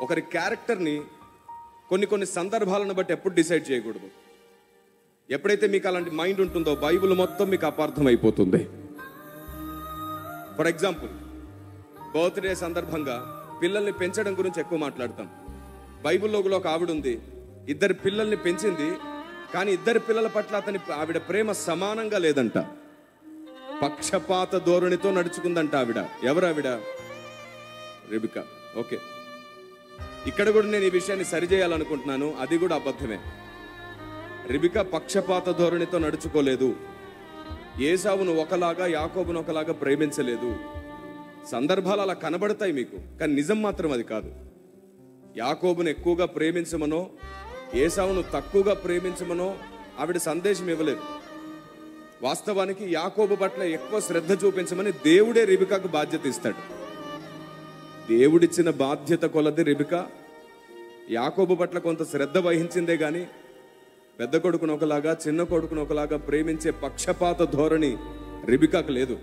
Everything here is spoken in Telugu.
ఒకరి క్యారెక్టర్ని కొన్ని సందర్భాలను బట్టి ఎప్పుడు డిసైడ్ చేయకూడదు. ఎప్పుడైతే మీకు అలాంటి మైండ్ ఉంటుందో బైబిల్ మొత్తం మీకు అపార్థం అయిపోతుంది. ఫర్ ఎగ్జాంపుల్, బర్త్డే సందర్భంగా పిల్లల్ని పెంచడం గురించి ఎక్కువ మాట్లాడతాం. బైబిల్లో ఒక ఆవిడ ఉంది, 2 పిల్లల్ని పెంచింది, కానీ 2 పిల్లల పట్ల ఆవిడ ప్రేమ సమానంగా లేదంట. పక్షపాత ధోరణితో నడుచుకుందంట ఆవిడ. ఎవరు ఆవిడ? రెబెకా. ఓకే, ఇక్కడ కూడా నేను ఈ విషయాన్ని సరిచేయాలనుకుంటున్నాను. అది కూడా అబద్ధమే. రెబెకా పక్షపాత ధోరణితో నడుచుకోలేదు. ఏసావును ఒకలాగా, యాకోబును ఒకలాగా ప్రేమించలేదు. సందర్భాలు అలా కనబడతాయి మీకు, కానీ నిజం మాత్రం అది కాదు. యాకోబును ఎక్కువగా ప్రేమించమనో, ఏసావును తక్కువగా ప్రేమించమనో ఆవిడ సందేశం ఇవ్వలేదు. వాస్తవానికి యాకోబు పట్ల ఎక్కువ శ్రద్ధ చూపించమని దేవుడే రెబెకాకు బాధ్యత ఇస్తాడు. దేవుడిచ్చిన బాధ్యత కొలది రెబెకా యాకోబు పట్ల కొంత శ్రద్ధ వహించిందే గాని పెద్ద కొడుకును ఒకలాగా, చిన్న కొడుకును ఒకలాగా ప్రేమించే పక్షపాత ధోరణి రెబెకాకు లేదు.